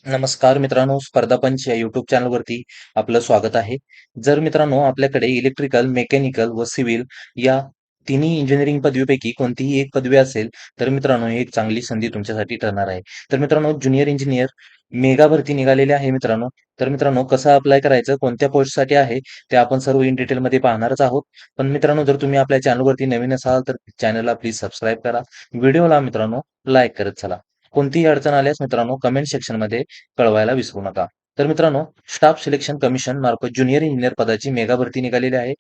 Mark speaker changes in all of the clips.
Speaker 1: नमस्कार मित्रांनो, स्पर्धा पंच या यूट्यूब चॅनलवरती आपलं स्वागत आहे. जर मित्रांनो आपल्याकडे इलेक्ट्रिकल, मेकॅनिकल व सिव्हिल या तिन्ही इंजिनिअरिंग पदवीपैकी कोणतीही एक पदवी असेल, तर मित्रांनो ही एक चांगली संधी तुमच्यासाठी ठरणार आहे. तर मित्रांनो ज्युनियर इंजिनियर मेगा भरती निघालेली आहे मित्रांनो. तर मित्रांनो कसं अप्लाय करायचं, कोणत्या पोस्टसाठी आहे, ते आपण सर्व इन डिटेलमध्ये पाहणारच आहोत. पण मित्रांनो जर तुम्ही आपल्या चॅनलवरती नवीन असाल, तर चॅनलला प्लीज सबस्क्राईब करा. व्हिडिओला मित्रांनो लाईक करत चला. कोणतीही अडचण आल्यास मित्रांनो कमेंट सेक्शनमध्ये कळवायला विसरू नका. तर मित्रांनो, स्टाफ सिलेक्शन कमिशन मार्फत ज्युनियर इंजिनियर पदाची मेगा भरती निघालेली आहे.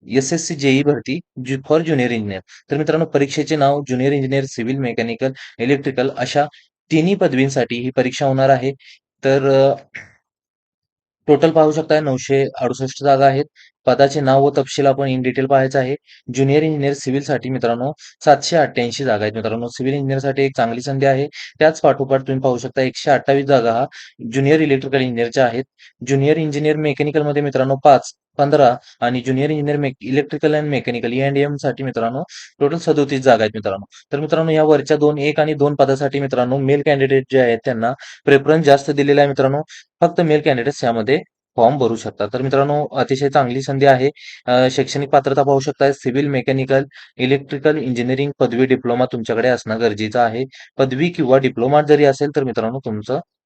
Speaker 1: एस-एस-सी जेई भरती फॉर ज्युनियर इंजिनियर. तर मित्रांनो परीक्षेचे नाव junior engineer civil, mechanical, electrical अशा तिन्ही पदवींसाठी ही परीक्षा होणार आहे. तर टोटल पाहू शकताय 968 जागा आहेत. पदाचे नाव व तपशील आपण इन डिटेल पाहायचं आहे. ज्युनियर इंजिनियर सिव्हिलसाठी मित्रांनो 788 जागा आहेत मित्रांनो. सिव्हिल इंजिनिअरसाठी एक चांगली संधी आहे. त्याच पाठोपाठ तुम्ही पाहू शकता 128 जागा हा ज्युनियर इलेक्ट्रिकल इंजिनिअरच्या आहेत. ज्युनियर इंजिनियर मेकॅनिकलमध्ये मित्रांनो 5, 15 आणि junior engineer electrical and mechanical E&Mसाठी मित्रांनो टोटल 37 जागा आहेत मित्रांनो. तर मित्रांनो या वरच्या 2, 1 आणि 2 पदासाठी मित्रांनो मेल कॅन्डिडेट जे आहेत त्यांना प्रेफरन्स जास्त दिलेला आहे मित्रांनो. फक्त मेल कॅन्डिडेट्स यामध्ये फॉर्म भरू शकतात. तर मित्रांनो अतिशय चांगली संधी आहे. शैक्षणिक पात्रता पाहू शकता सिव्हिल, मेकॅनिकल, इलेक्ट्रिकल इंजिनिअरिंग पदवी, डिप्लोमा तुमच्याकडे असणं गरजेचं आहे. पदवी किंवा डिप्लोमा जरी असेल तर मित्रांनो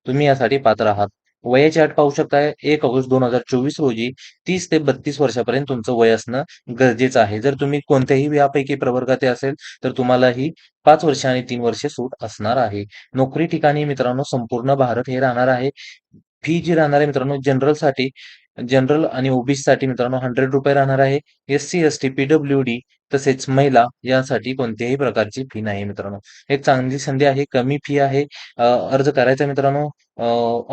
Speaker 1: तुम्ही यासाठी पात्र आहात. वयाची अट पाहू शकताय 1 ऑगस्ट 2024 रोजी 30 ते 32 वर्षापर्यंत तुमचं वय असणं गरजेचं आहे. जर तुम्ही कोणत्याही यापैकी प्रवर्गात असेल तर तुम्हाला ही 5 वर्ष आणि 3 वर्षे सूट असणार आहे. नोकरी ठिकाणी मित्रांनो संपूर्ण भारत हे राहणार आहे. फी जी राहणार आहे मित्रांनो जनरल आणि ओबीसीसाठी मित्रांनो ₹100 राहणार आहे. एस-सी, एस-टी, पी-डब्ल्यू-डी तसेच महिला यासाठी कोणत्याही प्रकारची फी नाही मित्रांनो. एक चांगली संधी आहे, कमी फी आहे. अर्ज करायचा मित्रांनो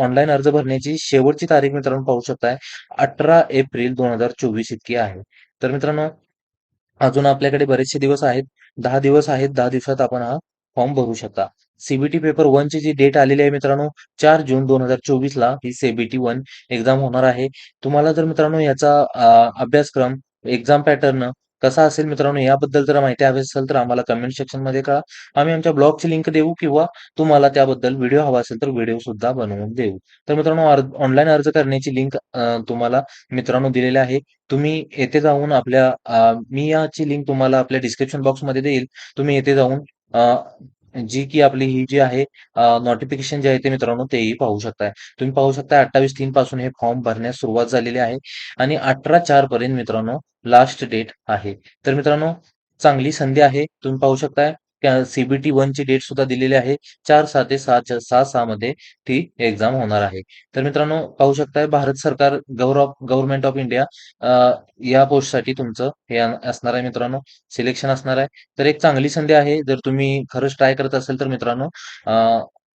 Speaker 1: ऑनलाईन अर्ज भरण्याची शेवटची तारीख मित्रांनो पाहू शकताय 18 एप्रिल 2024 इतकी आहे. तर मित्रांनो अजून आपल्याकडे बरेचसे दिवस आहेत. 10 दिवस आहेत. 10 दिवसात आपण हा फॉर्म भरू शकता. सी पेपर 1 ची जी डेट आलेली आहे मित्रांनो 4 जून 2024 ला ही सी 1 एक्झाम होणार आहे. तुम्हाला जर मित्रांनो याचा अभ्यासक्रम, एक्झाम पॅटर्न कसा असेल मित्रांनो याबद्दल जर माहिती हवी असेल तर आम्हाला कमेंट सेक्शनमध्ये कळवा. आम्ही आमच्या ब्लॉगची लिंक देऊ किंवा तुम्हाला त्याबद्दल व्हिडिओ हवा असेल तर व्हिडिओ सुद्धा बनवून देऊ. तर मित्रांनो ऑनलाईन अर्ज करण्याची लिंक तुम्हाला मित्रांनो दिलेली आहे. तुम्ही येथे जाऊन मी याची लिंक तुम्हाला आपल्या डिस्क्रिप्शन बॉक्समध्ये देईल. तुम्ही येथे जाऊन जी की आपली ही जी आहे नोटिफिकेशन जे आहे ते मित्रांनो तेही पाहू शकताय. तुम्ही पाहू शकता 28/3 पासून हे फॉर्म भरण्यास सुरुवात झालेली आहे आणि 18/4 पर्यंत मित्रांनो लास्ट डेट आहे. तर मित्रांनो चांगली संधी आहे. तुम्ही पाहू शकताय सी-बी-टी 1 ची डेट सुद्धा दिलेली आहे. 4/6 ते 6/6 मध्ये ती एक्झाम होणार आहे. तर मित्रांनो पाहू शकताय भारत सरकार गव्हर्नमेंट ऑफ इंडिया या पोस्टसाठी तुमचं हे असणार आहे मित्रांनो, सिलेक्शन असणार आहे. तर एक चांगली संधी आहे. जर तुम्ही खरंच ट्राय करत असाल तर मित्रांनो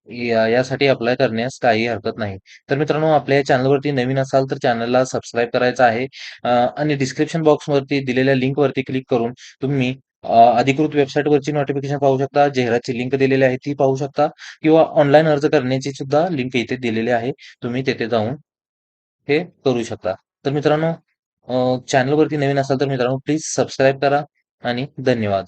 Speaker 1: यासाठी अप्लाय करण्यास काही हरकत नाही. तर मित्रांनो आपल्या या चॅनलवरती नवीन असाल तर चॅनलला सबस्क्राईब करायचं आहे आणि डिस्क्रिप्शन बॉक्सवरती दिलेल्या लिंकवरती क्लिक करून तुम्ही अधिकृत वेबसाईटवरची नोटिफिकेशन पाहू शकता. जाहिरातची लिंक दिलेली आहे ती पाहू शकता किंवा ऑनलाईन अर्ज करण्याची सुद्धा लिंक इथे दिलेली आहे. तुम्ही तिथे जाऊन हे करू शकता. तर मित्रांनो चॅनलवरती नवीन असाल तर मित्रांनो प्लीज सबस्क्राईब करा आणि धन्यवाद.